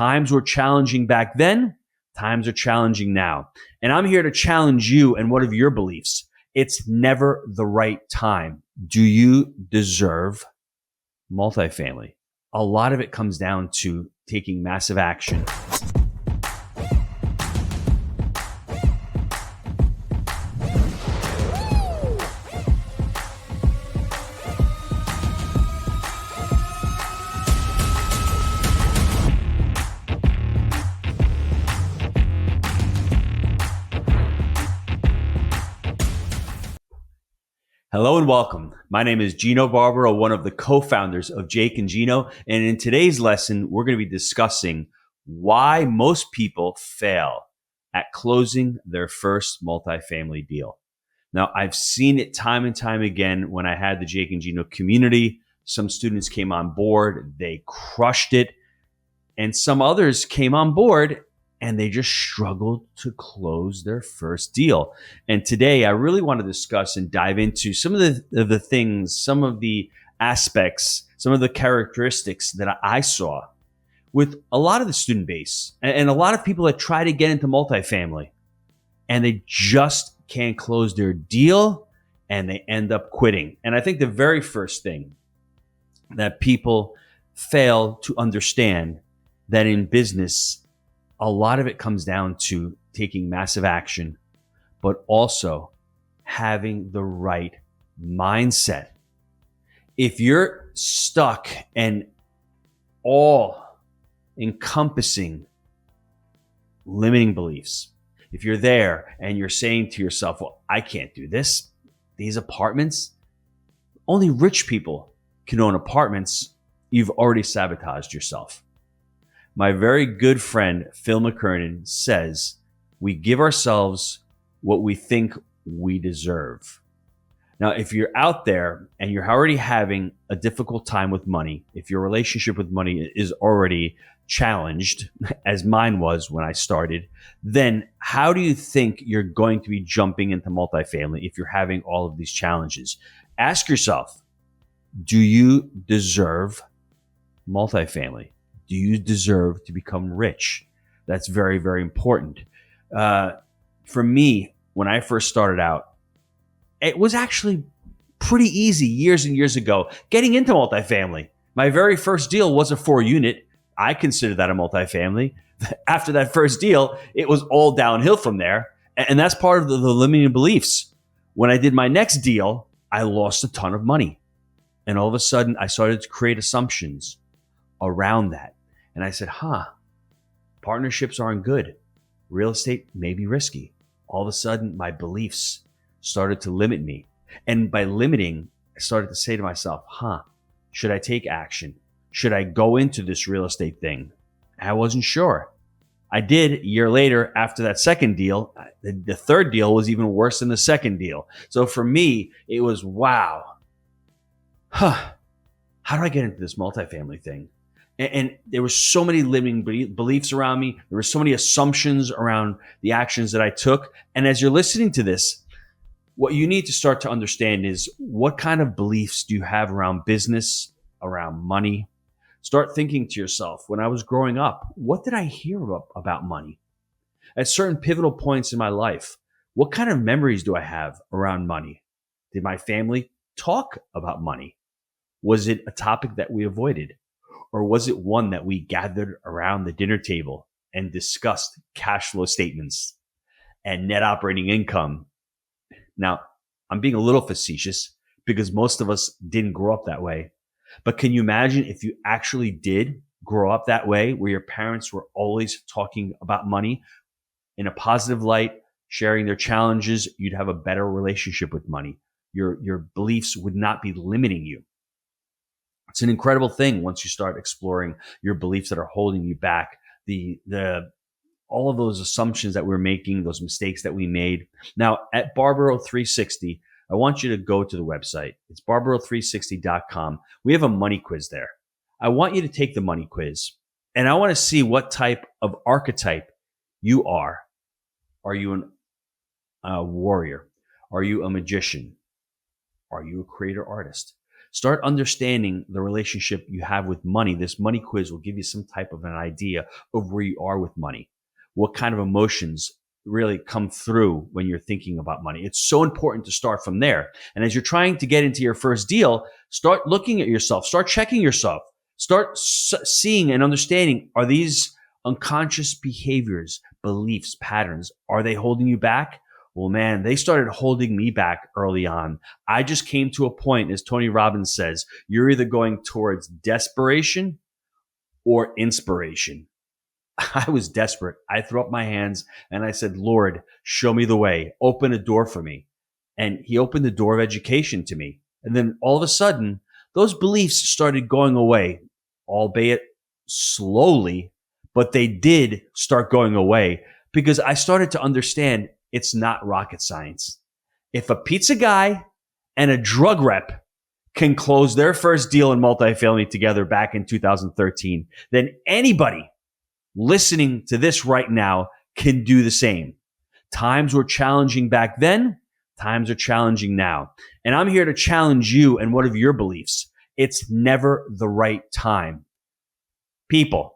Times were challenging back then. Times are challenging now. And I'm here to challenge you and what of your beliefs. It's never the right time. Do you deserve multifamily? A lot of it comes down to taking massive action. Hello and welcome. My name is Gino Barbaro, one of the co-founders of Jake and Gino. And in today's lesson, we're going to be discussing why most people fail at closing their first multifamily deal. Now, I've seen it time and time again when I had the Jake and Gino community. Some students came on board, they crushed it. And some others came on board and they just struggled to close their first deal. And today I really want to discuss and dive into some of the things, some of the aspects, some of the characteristics that I saw with a lot of the student base and a lot of people that try to get into multifamily and they just can't close their deal and they end up quitting. And I think the very first thing that people fail to understand that in business, a lot of it comes down to taking massive action, but also having the right mindset. If you're stuck and all encompassing limiting beliefs, if you're there and you're saying to yourself, well, I can't do this, these apartments, only rich people can own apartments, you've already sabotaged yourself. My very good friend, Phil McKernan, says, we give ourselves what we think we deserve. Now, if you're out there and you're already having a difficult time with money, if your relationship with money is already challenged, as mine was when I started, then how do you think you're going to be jumping into multifamily if you're having all of these challenges? Ask yourself, do you deserve multifamily? Do you deserve to become rich? That's very, very important. For me, when I first started out, it was actually pretty easy years and years ago getting into multifamily. My very first deal was a 4-unit. I consider that a multifamily. After that first deal, it was all downhill from there. And that's part of the limiting beliefs. When I did my next deal, I lost a ton of money. And all of a sudden, I started to create assumptions around that. And I said, partnerships aren't good. Real estate may be risky. All of a sudden, my beliefs started to limit me. And by limiting, I started to say to myself, should I take action? Should I go into this real estate thing? I wasn't sure. I did a year later after that second deal. The third deal was even worse than the second deal. So for me, it was, wow. How do I get into this multifamily thing? And there were so many limiting beliefs around me. There were so many assumptions around the actions that I took. And as you're listening to this, what you need to start to understand is what kind of beliefs do you have around business, around money? Start thinking to yourself, when I was growing up, what did I hear about money? At certain pivotal points in my life, what kind of memories do I have around money? Did my family talk about money? Was it a topic that we avoided? Or was it one that we gathered around the dinner table and discussed cash flow statements and net operating income? Now, I'm being a little facetious because most of us didn't grow up that way. But can you imagine if you actually did grow up that way, where your parents were always talking about money in a positive light, sharing their challenges? You'd have a better relationship with money. Your beliefs would not be limiting you. It's an incredible thing once you start exploring your beliefs that are holding you back, all of those assumptions that we're making, those mistakes that we made. Now, at Barbaro 360, I want you to go to the website. It's barbaro360.com. We have a money quiz there. I want you to take the money quiz, and I want to see what type of archetype you are. Are you a warrior? Are you a magician? Are you a creator artist? Start understanding the relationship you have with money. This money quiz will give you some type of an idea of where you are with money, what kind of emotions really come through when you're thinking about money. It's so important to start from there. And as you're trying to get into your first deal, start looking at yourself, start checking yourself, start seeing and understanding, are these unconscious behaviors, beliefs, patterns, are they holding you back? Well, man, they started holding me back early on. I just came to a point, as Tony Robbins says, you're either going towards desperation or inspiration. I was desperate. I threw up my hands and I said, Lord, show me the way. Open a door for me. And he opened the door of education to me. And then all of a sudden, those beliefs started going away, albeit slowly, but they did start going away because I started to understand it's not rocket science. If a pizza guy and a drug rep can close their first deal in multifamily together back in 2013, then anybody listening to this right now can do the same. Times were challenging back then. Times are challenging now. And I'm here to challenge you and one of your beliefs. It's never the right time. People,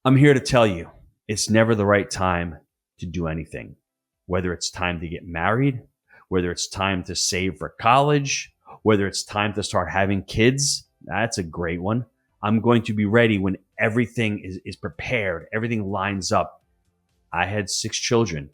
I'm here to tell you, it's never the right time to do anything. Whether it's time to get married, whether it's time to save for college, whether it's time to start having kids, that's a great one. I'm going to be ready when everything is prepared, everything lines up. I had 6 children.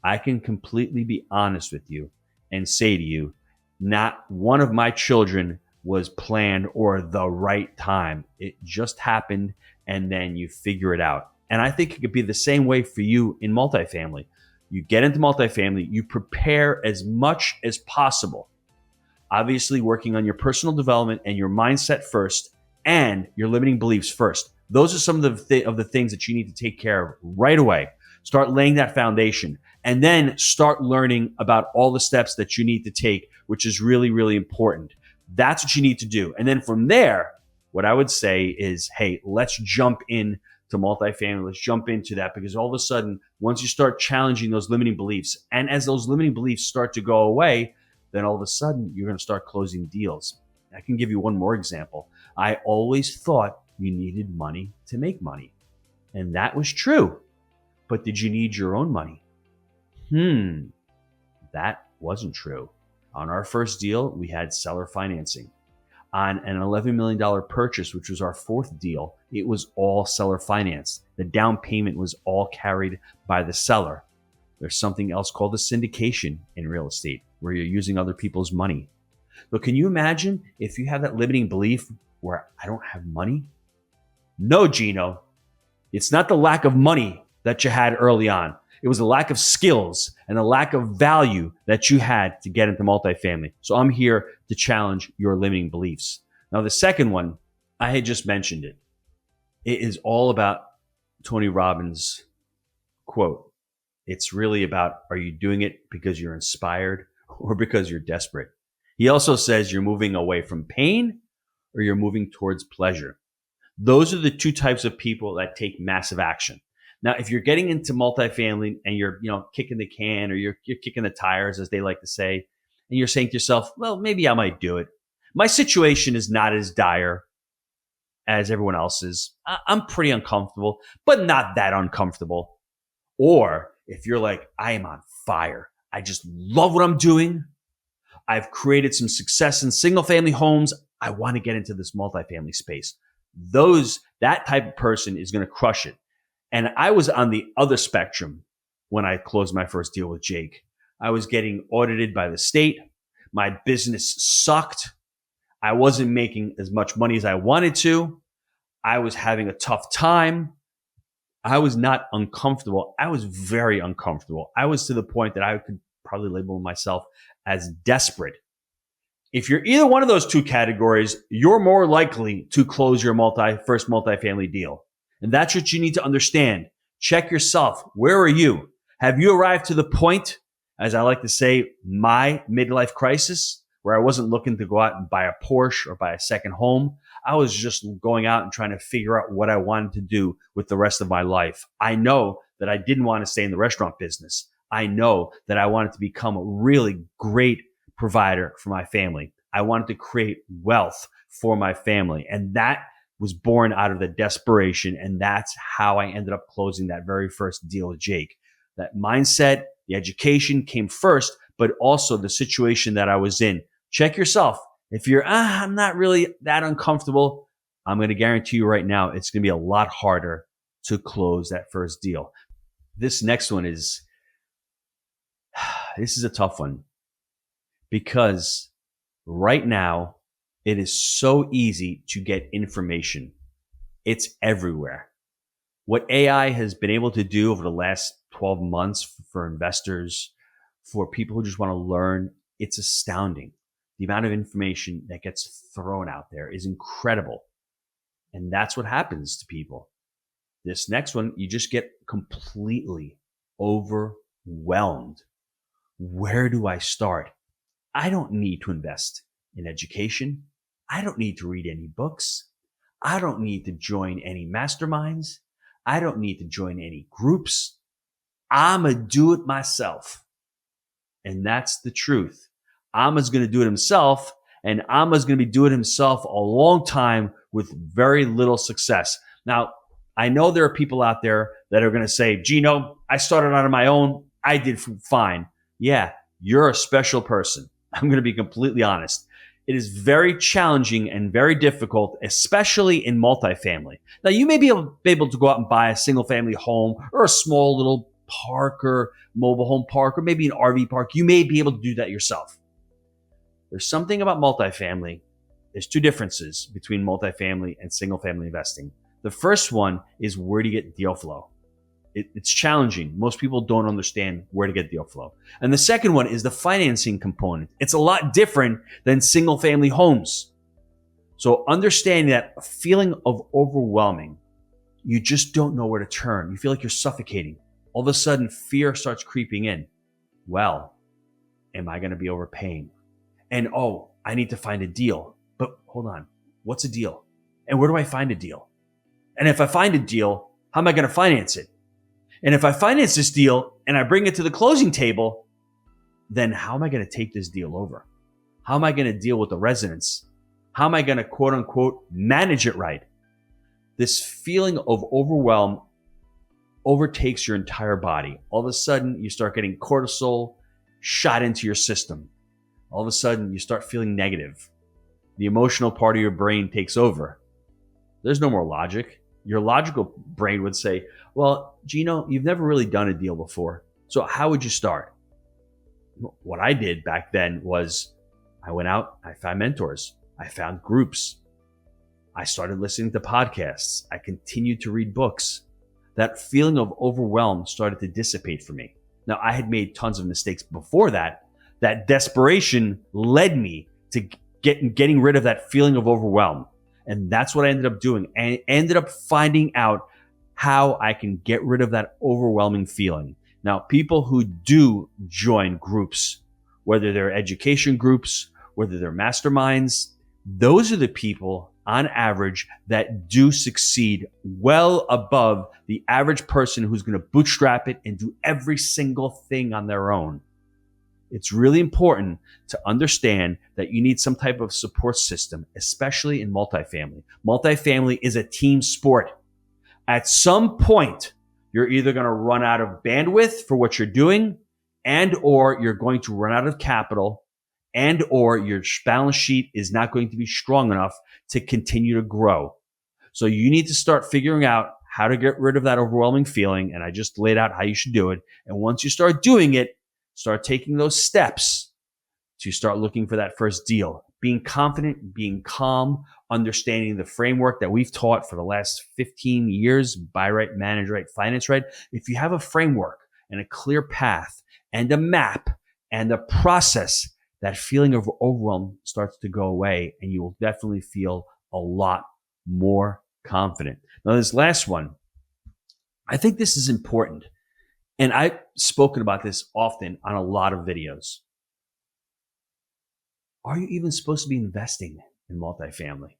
I can completely be honest with you and say to you, not one of my children was planned or the right time. It just happened, and then you figure it out. And I think it could be the same way for you in multifamily. You get into multifamily, you prepare as much as possible. Obviously, working on your personal development and your mindset first, and your limiting beliefs first. Those are some of the things that you need to take care of right away. Start laying that foundation and then start learning about all the steps that you need to take, which is really, really important. That's what you need to do. And then from there, what I would say is, hey, let's jump in to multifamily. Let's jump into that because all of a sudden, once you start challenging those limiting beliefs, and as those limiting beliefs start to go away, then all of a sudden you're going to start closing deals. I can give you one more example. I always thought you needed money to make money. And that was true. But did you need your own money? That wasn't true. On our first deal, we had seller financing. On an $11 million purchase, which was our 4th deal, it was all seller financed. The down payment was all carried by the seller. There's something else called a syndication in real estate, where you're using other people's money. But can you imagine if you have that limiting belief where I don't have money? No, Gino. It's not the lack of money that you had early on. It was the lack of skills and the lack of value that you had to get into multifamily. So I'm here to challenge your limiting beliefs. Now, the second one, I had just mentioned it. It is all about Tony Robbins' quote. It's really about, are you doing it because you're inspired or because you're desperate? He also says you're moving away from pain or you're moving towards pleasure. Those are the 2 types of people that take massive action. Now, if you're getting into multifamily and you're, kicking the can or you're kicking the tires, as they like to say, and you're saying to yourself, well, maybe I might do it. My situation is not as dire as everyone else's. I'm pretty uncomfortable, but not that uncomfortable. Or if you're like, I am on fire. I just love what I'm doing. I've created some success in single family homes. I want to get into this multifamily space. That type of person is going to crush it. And I was on the other spectrum when I closed my first deal with Jake. I was getting audited by the state. My business sucked. I wasn't making as much money as I wanted to. I was having a tough time. I was not uncomfortable. I was very uncomfortable. I was to the point that I could probably label myself as desperate. If you're either one of those 2 categories, you're more likely to close your first multifamily deal. And that's what you need to understand. Check yourself. Where are you? Have you arrived to the point, as I like to say, my midlife crisis, where I wasn't looking to go out and buy a Porsche or buy a second home? I was just going out and trying to figure out what I wanted to do with the rest of my life. I know that I didn't want to stay in the restaurant business. I know that I wanted to become a really great provider for my family. I wanted to create wealth for my family. And that was born out of the desperation. And that's how I ended up closing that very first deal with Jake. That mindset, the education came first, but also the situation that I was in. Check yourself. If you're, I'm not really that uncomfortable, I'm going to guarantee you right now, it's going to be a lot harder to close that first deal. This next one is, this is a tough one because right now it is so easy to get information. It's everywhere. What AI has been able to do over the last 12 months for investors, for people who just want to learn, it's astounding. The amount of information that gets thrown out there is incredible. And that's what happens to people. This next one, you just get completely overwhelmed. Where do I start? I don't need to invest in education. I don't need to read any books. I don't need to join any masterminds. I don't need to join any groups. I'ma do it myself. And that's the truth. Amma's going to do it himself, and Amma's going to be doing it himself a long time with very little success. Now, I know there are people out there that are going to say, Gino, I started out on my own. I did fine. Yeah, you're a special person. I'm going to be completely honest. It is very challenging and very difficult, especially in multifamily. Now, you may be able to go out and buy a single family home or a small little park or mobile home park or maybe an RV park. You may be able to do that yourself. There's something about multifamily. There's two differences between multifamily and single family investing. The first one is where do you get deal flow? It's challenging. Most people don't understand where to get deal flow. And the second one is the financing component. It's a lot different than single family homes. So understanding that feeling of overwhelming, you just don't know where to turn. You feel like you're suffocating. All of a sudden, fear starts creeping in. Well, am I going to be overpaying? And oh, I need to find a deal. But hold on, what's a deal? And where do I find a deal? And if I find a deal, how am I going to finance it? And if I finance this deal and I bring it to the closing table, then how am I going to take this deal over? How am I going to deal with the residents? How am I going to quote unquote manage it right? This feeling of overwhelm overtakes your entire body. All of a sudden, you start getting cortisol shot into your system. All of a sudden, you start feeling negative. The emotional part of your brain takes over. There's no more logic. Your logical brain would say, well, Gino, you've never really done a deal before. So how would you start? What I did back then was I went out, I found mentors, I found groups. I started listening to podcasts. I continued to read books. That feeling of overwhelm started to dissipate for me. Now, I had made tons of mistakes before that. That desperation led me to getting rid of that feeling of overwhelm. And that's what I ended up doing. And I ended up finding out how I can get rid of that overwhelming feeling. Now, people who do join groups, whether they're education groups, whether they're masterminds, those are the people on average that do succeed well above the average person who's going to bootstrap it and do every single thing on their own. It's really important to understand that you need some type of support system, especially in multifamily. Multifamily is a team sport. At some point, you're either going to run out of bandwidth for what you're doing, and or you're going to run out of capital, and or your balance sheet is not going to be strong enough to continue to grow. So you need to start figuring out how to get rid of that overwhelming feeling. And I just laid out how you should do it. And once you start doing it, start taking those steps to start looking for that first deal. Being confident, being calm, understanding the framework that we've taught for the last 15 years, buy right, manage right, finance right. If you have a framework and a clear path and a map and a process, that feeling of overwhelm starts to go away and you will definitely feel a lot more confident. Now, this last one, I think this is important. And I've spoken about this often on a lot of videos. Are you even supposed to be investing in multifamily?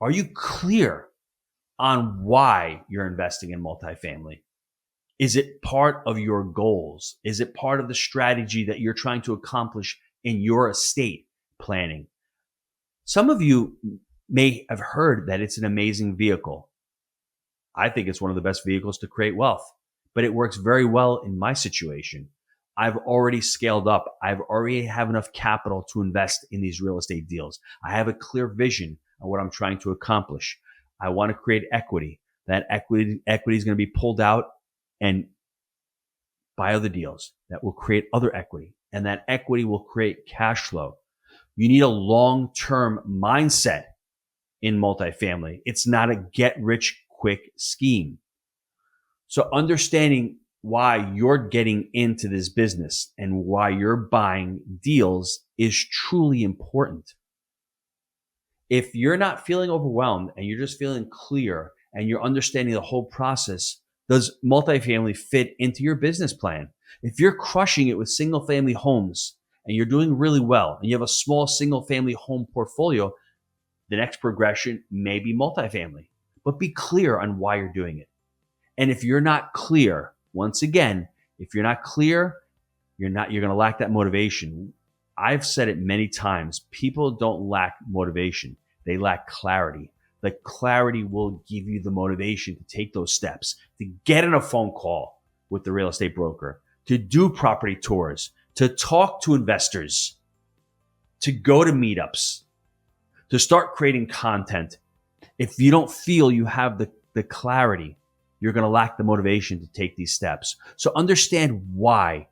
Are you clear on why you're investing in multifamily? Is it part of your goals? Is it part of the strategy that you're trying to accomplish in your estate? planning. Some of you may have heard that it's an amazing vehicle. I think it's one of the best vehicles to create wealth, but it works very well in my situation. I've already scaled up. I've already have enough capital to invest in these real estate deals. I have a clear vision of what I'm trying to accomplish. I want to create equity. That equity is going to be pulled out and buy other deals that will create other equity. And that equity will create cash flow. You need a long-term mindset in multifamily. It's not a get-rich-quick scheme. So understanding why you're getting into this business and why you're buying deals is truly important. If you're not feeling overwhelmed and you're just feeling clear and you're understanding the whole process, does multifamily fit into your business plan? If you're crushing it with single family homes and you're doing really well and you have a small single family home portfolio, the next progression may be multifamily, but be clear on why you're doing it. And if you're not clear, once again, if you're not clear, you're going to lack that motivation. I've said it many times. People don't lack motivation. They lack clarity. The clarity will give you the motivation to take those steps, to get in a phone call with the real estate broker, to do property tours, to talk to investors, to go to meetups, to start creating content. If you don't feel you have the clarity, you're going to lack the motivation to take these steps. So understand why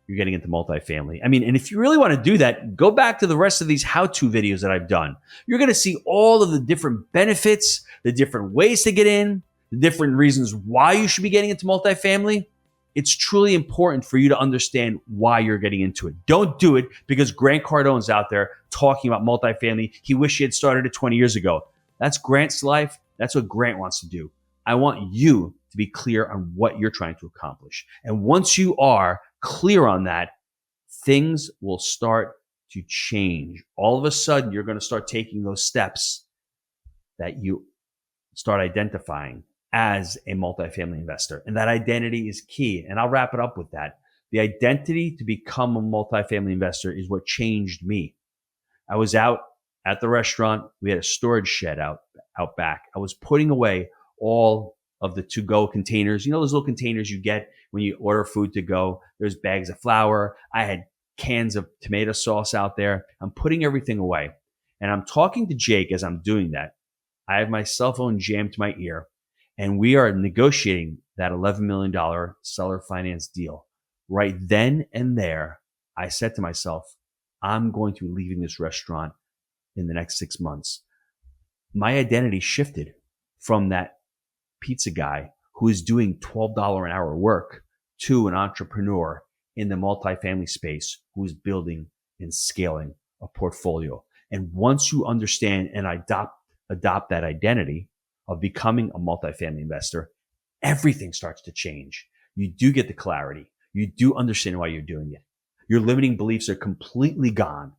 you're getting into multifamily. And if you really want to do that, go back to the rest of these how-to videos that I've done. You're going to see all of the different benefits, the different ways to get in, the different reasons why you should be getting into multifamily. It's truly important for you to understand why you're getting into it. Don't do it because Grant Cardone's out there talking about multifamily. He wished he had started it 20 years ago. That's Grant's life. That's what Grant wants to do. I want you to be clear on what you're trying to accomplish. And once you are clear on that, things will start to change. All of a sudden, you're going to start taking those steps that you start identifying as a multifamily investor. And that identity is key. And I'll wrap it up with that. The identity to become a multifamily investor is what changed me. I was out at the restaurant. We had a storage shed out back. I was putting away all of the to-go containers. You know those little containers you get when you order food to go? There's bags of flour. I had cans of tomato sauce out there. I'm putting everything away. And I'm talking to Jake as I'm doing that. I have my cell phone jammed to my ear. And we are negotiating that $11 million seller finance deal. Right then and there, I said to myself, I'm going to be leaving this restaurant in the next 6 months. My identity shifted from that pizza guy who is doing $12 an hour work to an entrepreneur in the multifamily space who is building and scaling a portfolio. And once you understand and adopt that identity of becoming a multifamily investor, everything starts to change. You do get the clarity. You do understand why you're doing it. Your limiting beliefs are completely gone.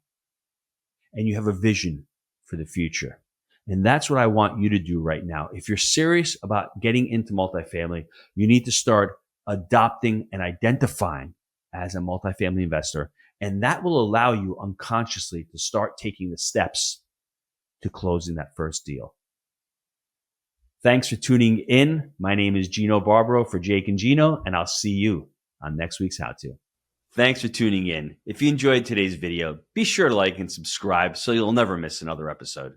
And you have a vision for the future. And that's what I want you to do right now. If you're serious about getting into multifamily, you need to start adopting and identifying as a multifamily investor. And that will allow you unconsciously to start taking the steps to closing that first deal. Thanks for tuning in. My name is Gino Barbaro for Jake and Gino, and I'll see you on next week's How To. Thanks for tuning in. If you enjoyed today's video, be sure to like and subscribe so you'll never miss another episode.